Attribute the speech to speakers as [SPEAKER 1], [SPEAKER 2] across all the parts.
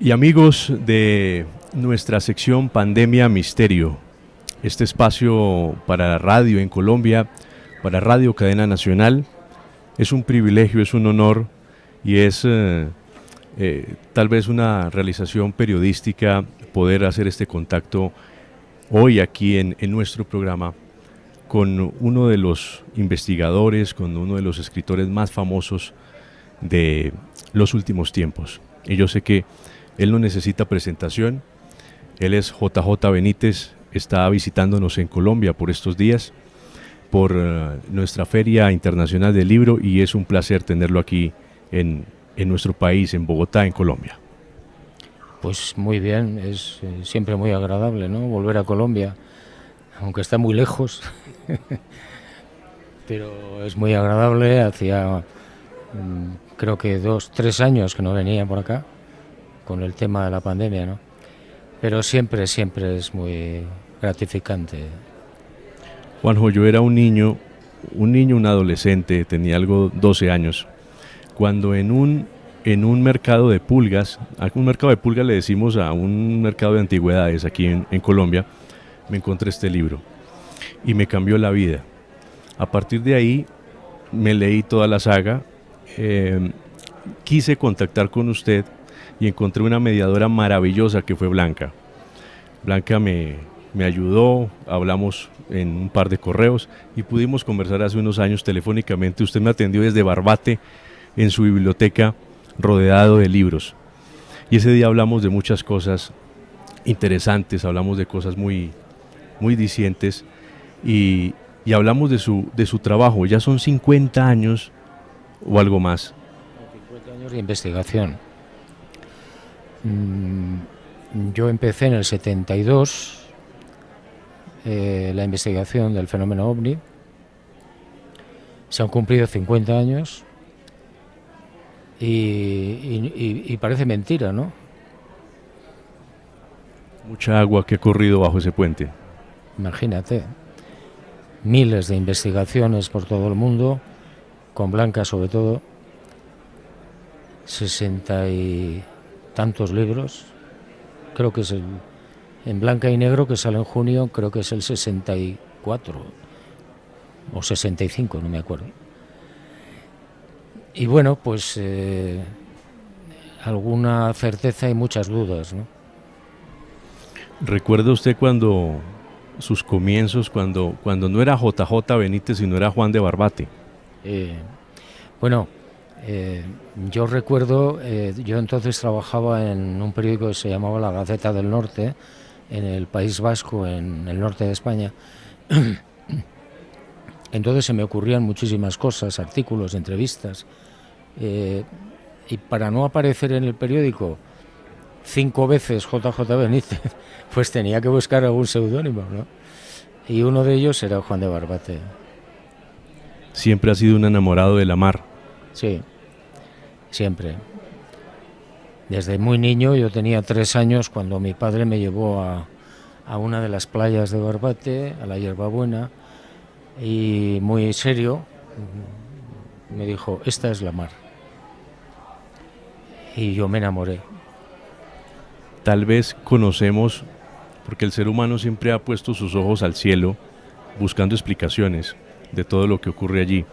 [SPEAKER 1] Y amigos de nuestra sección Pandemia Misterio, este espacio para la radio en Colombia, para Radio Cadena Nacional, es un privilegio, es un honor y es tal vez una realización periodística poder hacer este contacto hoy aquí en nuestro programa con uno de los investigadores, con uno de los escritores más famosos de los últimos tiempos. Y yo sé que él no necesita presentación, él es JJ Benítez, está visitándonos en Colombia por estos días, por nuestra Feria Internacional del Libro, y es un placer tenerlo aquí en nuestro país, en Bogotá, en Colombia.
[SPEAKER 2] Pues muy bien, es siempre muy agradable, ¿no?, volver a Colombia, aunque está muy lejos, pero es muy agradable. Hacía creo que 2-3 años que no venía por acá con el tema de la pandemia, ¿no? Pero siempre es muy gratificante.
[SPEAKER 1] Juanjo, yo era un niño, un adolescente, tenía algo 12 años, cuando en un mercado de pulgas, a un mercado de pulgas le decimos a un mercado de antigüedades aquí en Colombia, me encontré este libro y me cambió la vida. A partir de ahí me leí toda la saga, quise contactar con usted y encontré una mediadora maravillosa que fue Blanca. Blanca me ayudó, hablamos en un par de correos y pudimos conversar hace unos años telefónicamente. Usted me atendió desde Barbate en su biblioteca, rodeado de libros. Y ese día hablamos de muchas cosas interesantes, hablamos de cosas muy discientes y hablamos de su trabajo. Ya son 50 años o algo más.
[SPEAKER 2] 50 años de investigación. Yo empecé en el 72 la investigación del fenómeno OVNI. Se han cumplido 50 años y parece mentira, ¿no?
[SPEAKER 1] Mucha agua que ha corrido bajo ese puente.
[SPEAKER 2] Imagínate, miles de investigaciones por todo el mundo, con Blanca sobre todo, 60 y tantos libros, creo que es en Blanca y Negro, que sale en junio, creo que es el 64 o 65, no me acuerdo. Y bueno, pues alguna certeza y muchas dudas, ¿no?
[SPEAKER 1] ¿Recuerda usted cuando sus comienzos, cuando no era JJ Benítez, sino era Juan de Barbate?
[SPEAKER 2] Yo recuerdo, yo entonces trabajaba en un periódico que se llamaba La Gaceta del Norte, en el País Vasco, en el norte de España. Entonces se me ocurrían muchísimas cosas, artículos, entrevistas, y para no aparecer en el periódico 5 veces JJ Benítez, pues tenía que buscar algún seudónimo, ¿no? Y uno de ellos era Juan de Barbate.
[SPEAKER 1] Siempre ha sido un enamorado de la mar.
[SPEAKER 2] Sí, siempre. Desde muy niño, yo tenía 3 años cuando mi padre me llevó a una de las playas de Barbate, a la Hierbabuena, y muy serio me dijo: esta es la mar. Y yo me enamoré.
[SPEAKER 1] Tal vez conocemos, porque el ser humano siempre ha puesto sus ojos al cielo buscando explicaciones de todo lo que ocurre allí,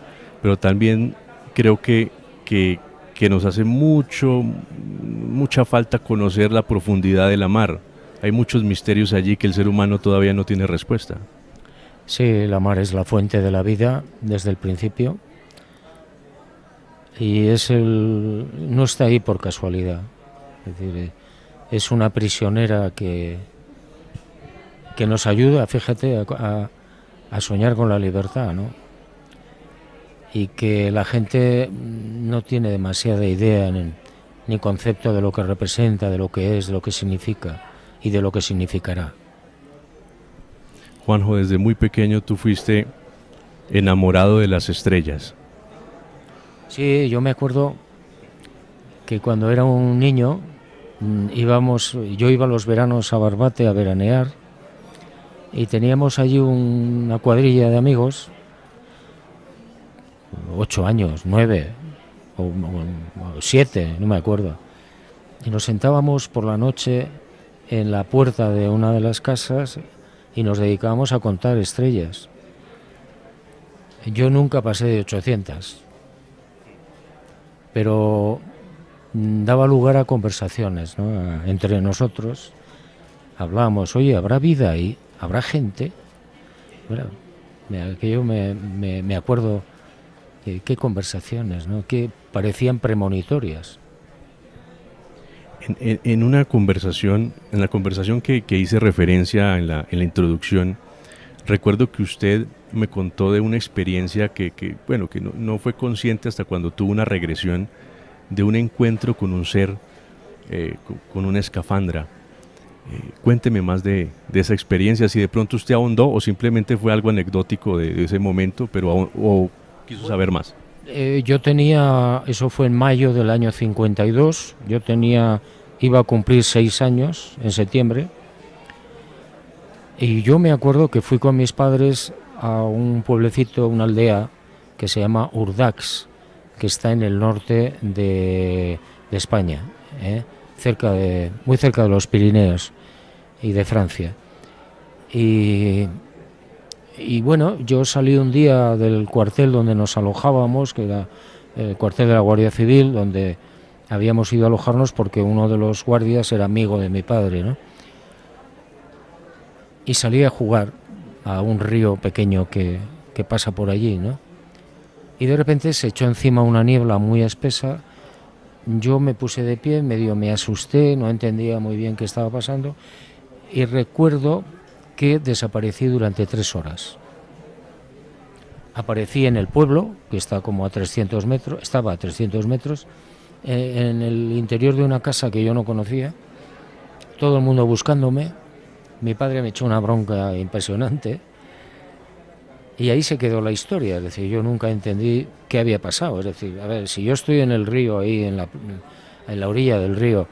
[SPEAKER 1] pero también creo que nos hace mucha falta conocer la profundidad de la mar. Hay muchos misterios allí que el ser humano todavía no tiene respuesta.
[SPEAKER 2] Sí, la mar es la fuente de la vida desde el principio y no está ahí por casualidad. Es decir, es una prisionera que nos ayuda, fíjate, a soñar con la libertad, ¿no? Y que la gente no tiene demasiada idea ni concepto de lo que representa, de lo que es, de lo que significa y de lo que significará.
[SPEAKER 1] Juanjo, desde muy pequeño tú fuiste enamorado de las estrellas.
[SPEAKER 2] Sí, yo me acuerdo que cuando era un niño yo iba los veranos a Barbate a veranear y teníamos allí una cuadrilla de amigos, 8 años, 9 o 7, no me acuerdo. y nos sentábamos por la noche en la puerta de una de las casas y nos dedicábamos a contar estrellas. Yo nunca pasé de 800, pero daba lugar a conversaciones, ¿no? Entre nosotros hablábamos, oye, ¿habrá vida ahí? ¿Habrá gente? Bueno, aquello me acuerdo, qué conversaciones, ¿no? Que parecían premonitorias.
[SPEAKER 1] En una conversación, en la conversación que hice referencia en la introducción, recuerdo que usted me contó de una experiencia que no fue consciente hasta cuando tuvo una regresión de un encuentro con un ser, con una escafandra. Cuénteme más de esa experiencia, si de pronto usted ahondó o simplemente fue algo anecdótico de ese momento, pero o quiso saber más.
[SPEAKER 2] Yo tenía, eso fue en mayo del año 52, iba a cumplir 6 años en septiembre, y yo me acuerdo que fui con mis padres a un pueblecito, una aldea que se llama Urdax, que está en el norte de España, muy cerca de los Pirineos y de Francia. Y bueno, yo salí un día del cuartel donde nos alojábamos, que era el cuartel de la Guardia Civil, donde habíamos ido a alojarnos porque uno de los guardias era amigo de mi padre, ¿no? Y salí a jugar a un río pequeño que pasa por allí, ¿no? Y de repente se echó encima una niebla muy espesa. Yo me puse de pie, medio me asusté, no entendía muy bien qué estaba pasando, y recuerdo que desaparecí durante 3 horas. Aparecí en el pueblo, que está como a 300 metros, estaba a 300 metros, en el interior de una casa que yo no conocía, todo el mundo buscándome. Mi padre me echó una bronca impresionante y ahí se quedó la historia. Es decir, yo nunca entendí qué había pasado. Es decir, a ver, si yo estoy en el río, ahí en la orilla del río,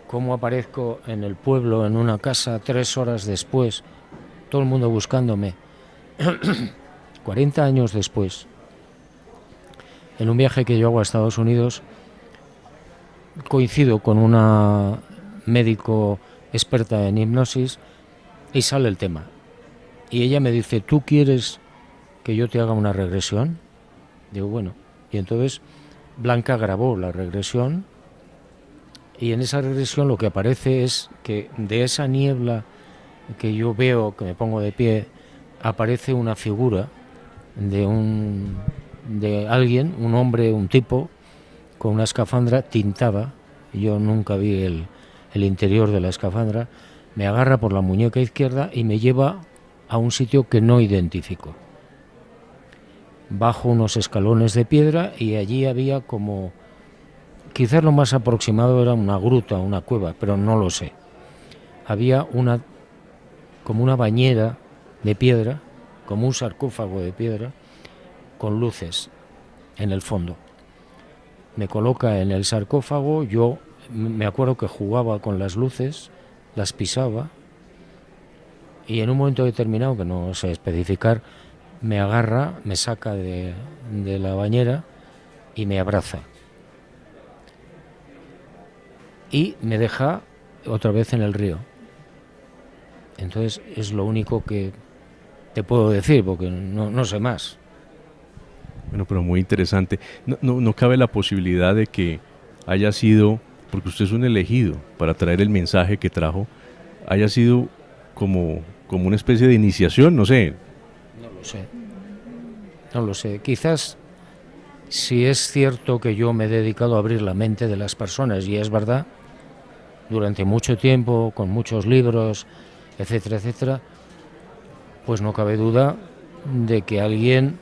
[SPEAKER 2] ¿cómo aparezco en el pueblo, en una casa, 3 horas después, todo el mundo buscándome? 40 años después, en un viaje que yo hago a Estados Unidos, coincido con una médico experta en hipnosis y sale el tema. Y ella me dice, ¿tú quieres que yo te haga una regresión? Digo, bueno. Y entonces Blanca grabó la regresión, y en esa regresión lo que aparece es que de esa niebla que yo veo, que me pongo de pie, aparece una figura de alguien, un hombre, un tipo, con una escafandra tintada. Yo nunca vi el interior de la escafandra. Me agarra por la muñeca izquierda y me lleva a un sitio que no identifico. Bajo unos escalones de piedra y allí había como, quizás lo más aproximado era una gruta, una cueva, pero no lo sé. Había como una bañera de piedra, como un sarcófago de piedra, con luces en el fondo. Me coloca en el sarcófago, yo me acuerdo que jugaba con las luces, las pisaba, y en un momento determinado, que no sé especificar, me agarra, me saca de la bañera y me abraza. Y me deja otra vez en el río. Entonces es lo único que te puedo decir, porque no sé más.
[SPEAKER 1] Bueno, pero muy interesante. No cabe la posibilidad de que haya sido, porque usted es un elegido para traer el mensaje que trajo, haya sido como una especie de iniciación, no sé.
[SPEAKER 2] No lo sé. Quizás, si es cierto que yo me he dedicado a abrir la mente de las personas, y es verdad, durante mucho tiempo, con muchos libros, etcétera, etcétera, pues no cabe duda de que alguien,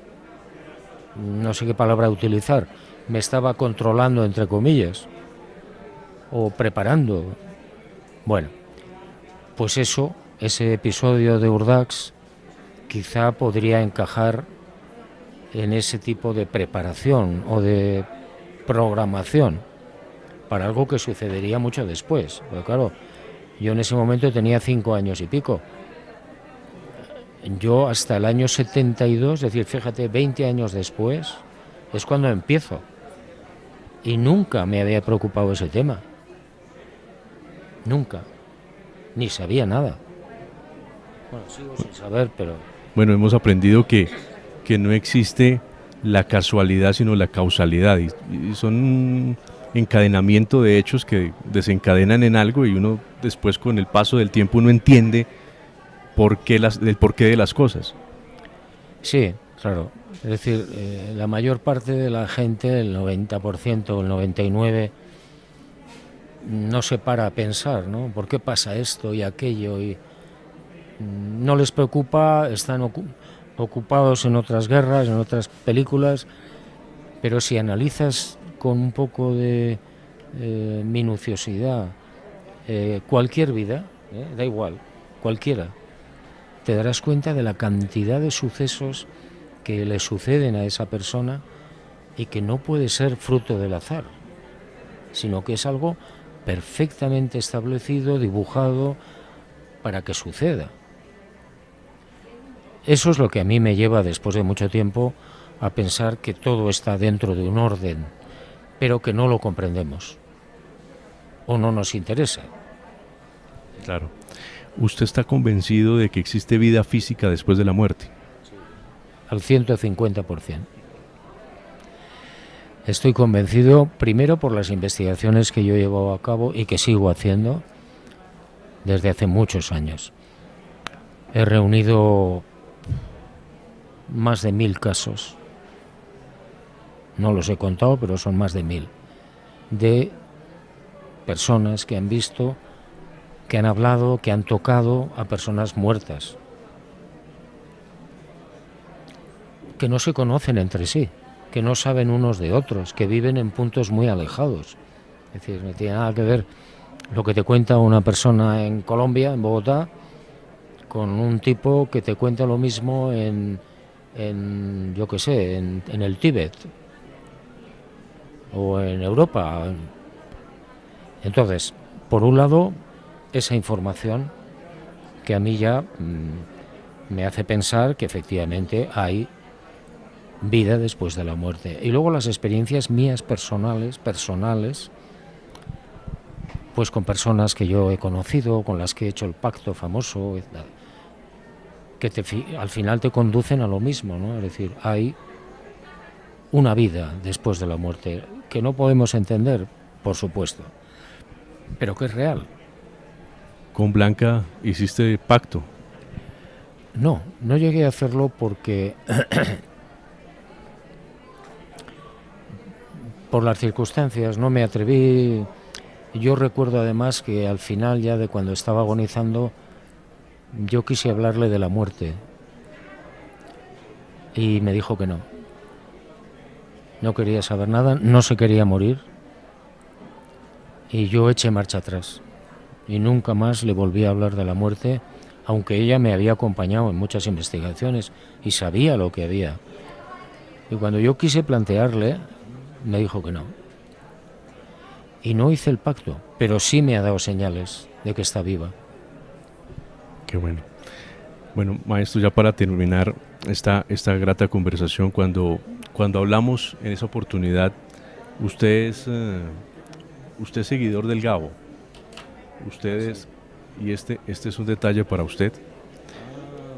[SPEAKER 2] no sé qué palabra utilizar, me estaba controlando, entre comillas, o preparando. Bueno, pues ese episodio de Urdax quizá podría encajar en ese tipo de preparación o de programación para algo que sucedería mucho después. Pero claro, yo en ese momento tenía 5 años y pico. Yo hasta el año 72, es decir, fíjate, 20 años después, es cuando empiezo. Y nunca me había preocupado ese tema. nunca, ni sabía nada. Bueno, sigo sin saber, pero...
[SPEAKER 1] Bueno, hemos aprendido que no existe la casualidad, sino la causalidad, y son un encadenamiento de hechos que desencadenan en algo, y uno después, con el paso del tiempo, uno entiende el porqué de las cosas.
[SPEAKER 2] Sí, claro. Es decir, la mayor parte de la gente, el 90% o el 99%, no se para a pensar, ¿no? ¿Por qué pasa esto y aquello? Y no les preocupa, están ocupados en otras guerras, en otras películas, pero si analizas con un poco de minuciosidad cualquier vida, da igual, cualquiera, te darás cuenta de la cantidad de sucesos que le suceden a esa persona y que no puede ser fruto del azar, sino que es algo perfectamente establecido, dibujado para que suceda. Eso es lo que a mí me lleva, después de mucho tiempo, a pensar que todo está dentro de un orden, pero que no lo comprendemos o no nos interesa.
[SPEAKER 1] Claro. ¿Usted está convencido de que existe vida física después de la muerte?
[SPEAKER 2] Al 150%. Estoy convencido, primero, por las investigaciones que yo he llevado a cabo y que sigo haciendo desde hace muchos años. He reunido más de 1000 casos, no los he contado, pero son más de 1000, de personas que han visto, que han hablado, que han tocado a personas muertas, que no se conocen entre sí, que no saben unos de otros, que viven en puntos muy alejados. Es decir, no tiene nada que ver lo que te cuenta una persona en Colombia, en Bogotá, con un tipo que te cuenta lo mismo en yo qué sé, en el Tíbet o en Europa. Entonces, por un lado, esa información que a mí ya me hace pensar que efectivamente hay vida después de la muerte. Y luego las experiencias mías personales, pues con personas que yo he conocido, con las que he hecho el pacto famoso, que al final te conducen a lo mismo, ¿no? Es decir, hay una vida después de la muerte que no podemos entender, por supuesto, pero que es real.
[SPEAKER 1] ¿Con Blanca hiciste pacto?
[SPEAKER 2] No llegué a hacerlo porque por las circunstancias no me atreví. Yo recuerdo además que al final, ya de cuando estaba agonizando, yo quise hablarle de la muerte y me dijo que no. No quería saber nada, no se quería morir, y yo eché marcha atrás y nunca más le volví a hablar de la muerte, aunque ella me había acompañado en muchas investigaciones y sabía lo que había. Y cuando yo quise plantearle, me dijo que no. Y no hice el pacto, pero sí me ha dado señales de que está viva.
[SPEAKER 1] Qué bueno. Bueno, maestro, ya para terminar esta grata conversación, cuando hablamos en esa oportunidad, usted es seguidor del Gabo. Sí. Y este es un detalle para usted.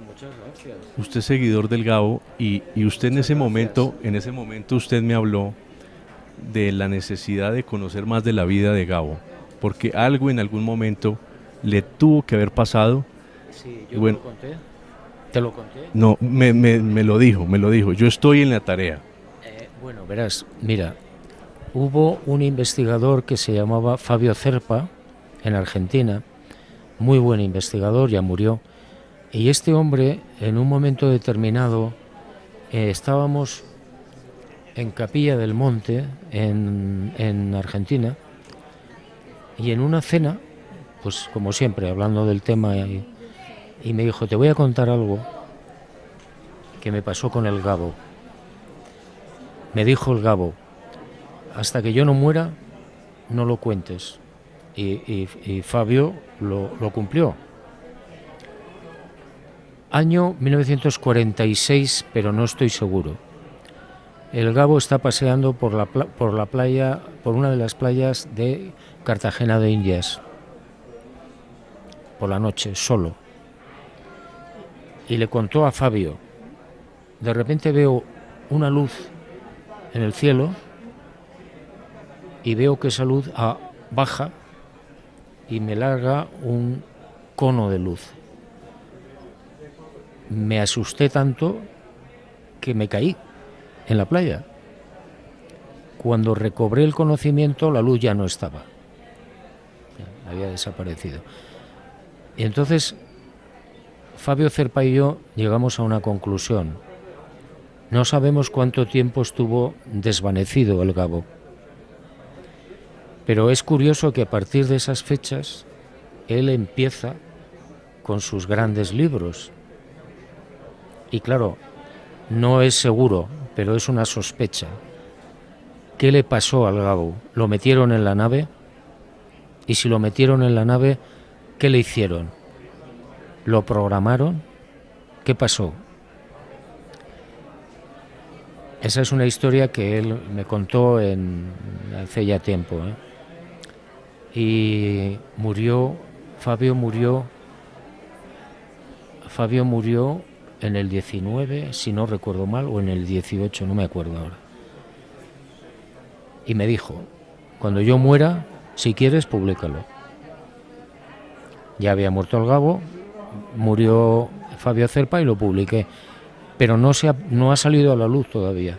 [SPEAKER 2] Muchas gracias.
[SPEAKER 1] Usted es seguidor del Gabo y usted en ese momento usted me habló de la necesidad de conocer más de la vida de Gabo, porque algo en algún momento le tuvo que haber pasado.
[SPEAKER 2] Sí, yo
[SPEAKER 1] bueno,
[SPEAKER 2] te lo conté. ¿Te lo conté?
[SPEAKER 1] No, me lo dijo. Yo estoy en la tarea.
[SPEAKER 2] Bueno, verás, mira, hubo un investigador que se llamaba Fabio Zerpa en Argentina, muy buen investigador, ya murió, y este hombre, en un momento determinado, estábamos en Capilla del Monte, en Argentina, y en una cena, pues como siempre, hablando del tema, y me dijo, te voy a contar algo que me pasó con el Gabo. Me dijo el Gabo, hasta que yo no muera, no lo cuentes. Y Fabio lo cumplió. Año 1946, pero no estoy seguro. El Gabo está paseando por la playa, por una de las playas de Cartagena de Indias. por la noche, solo. Y le contó a Fabio, de repente veo una luz en el cielo y veo que esa luz baja y me larga un cono de luz. Me asusté tanto que me caí en la playa. Cuando recobré el conocimiento, la luz ya no estaba. Había desaparecido. Y entonces Fabio Cerpa y yo llegamos a una conclusión. No sabemos cuánto tiempo estuvo desvanecido el Gabo. Pero es curioso que a partir de esas fechas él empieza con sus grandes libros. Y claro, no es seguro, pero es una sospecha. ¿Qué le pasó al Gabo? ¿Lo metieron en la nave? Y si lo metieron en la nave, ¿qué le hicieron? ¿Lo programaron? ¿Qué pasó? Esa es una historia que él me contó hace ya tiempo, ¿eh? Y Fabio murió en el 19, si no recuerdo mal, o en el 18, no me acuerdo ahora. Y me dijo, cuando yo muera, si quieres, públicalo. Ya había muerto el Gabo, murió Fabio Cerpa y lo publiqué. Pero no ha salido a la luz todavía,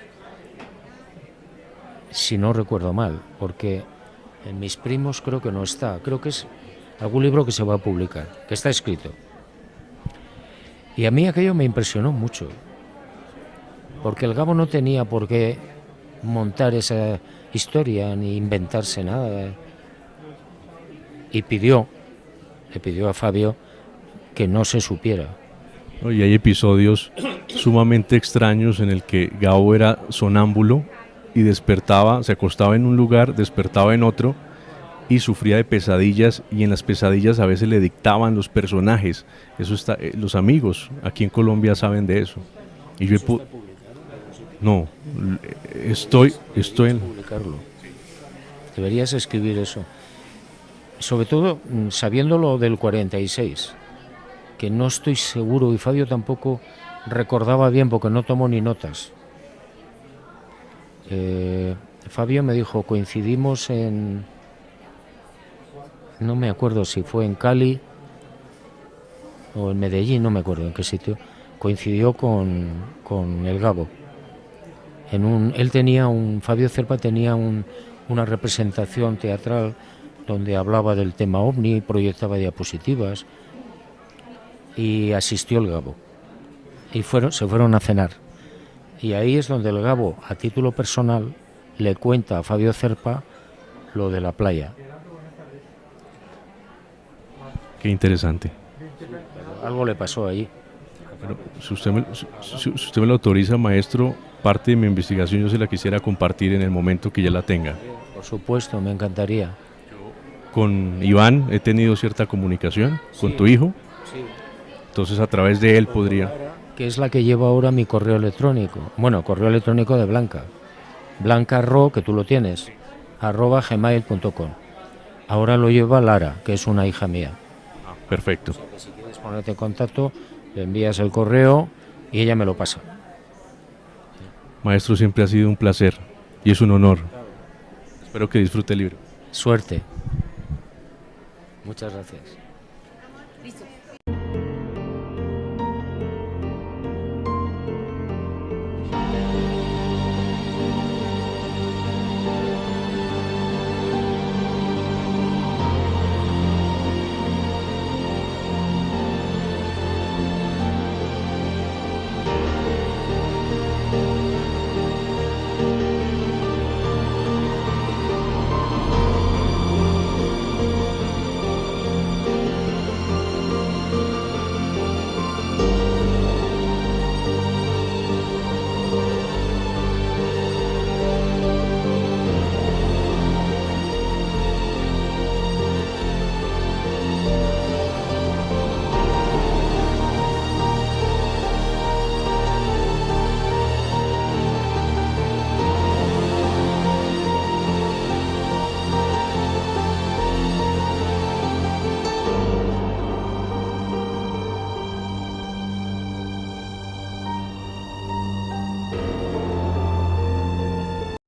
[SPEAKER 2] si no recuerdo mal, porque en mis primos creo que no está. Creo que es algún libro que se va a publicar, que está escrito. Y a mí aquello me impresionó mucho, porque el Gabo no tenía por qué montar esa historia ni inventarse nada. Y le pidió a Fabio que no se supiera.
[SPEAKER 1] Y hay episodios sumamente extraños en el que Gabo era sonámbulo y despertaba, se acostaba en un lugar, despertaba en otro y sufría de pesadillas, y en las pesadillas a veces le dictaban los personajes. Eso está, los amigos aquí en Colombia saben de eso. Y yo no, estoy en
[SPEAKER 2] publicarlo. Deberías escribir eso. Sobre todo sabiendo lo del 46, que no estoy seguro, y Fabio tampoco recordaba bien porque no tomó ni notas. Fabio me dijo, coincidimos no me acuerdo si fue en Cali o en Medellín, no me acuerdo en qué sitio, coincidió con el Gabo. Fabio Cerpa tenía una representación teatral donde hablaba del tema OVNI, proyectaba diapositivas, y asistió el Gabo. Y se fueron a cenar. Y ahí es donde el Gabo, a título personal, le cuenta a Fabio Cerpa lo de la playa.
[SPEAKER 1] Qué interesante.
[SPEAKER 2] Algo le pasó allí.
[SPEAKER 1] Bueno, si usted me lo autoriza, maestro, parte de mi investigación yo se la quisiera compartir en el momento que ya la tenga.
[SPEAKER 2] Por supuesto, me encantaría.
[SPEAKER 1] Con Iván he tenido cierta comunicación, con tu hijo.
[SPEAKER 2] Sí.
[SPEAKER 1] Entonces a través de él podría...
[SPEAKER 2] Que es la que lleva ahora mi correo electrónico. Bueno, correo electrónico de Blanca. Blanca.ro, que tú lo tienes, @gmail.com. Ahora lo lleva Lara, que es una hija mía.
[SPEAKER 1] Perfecto.
[SPEAKER 2] O sea, que si quieres ponerte en contacto, le envías el correo y ella me lo pasa.
[SPEAKER 1] Maestro, siempre ha sido un placer y es un honor. Espero que disfrute el libro.
[SPEAKER 2] Suerte. Muchas gracias.
[SPEAKER 3] Listo.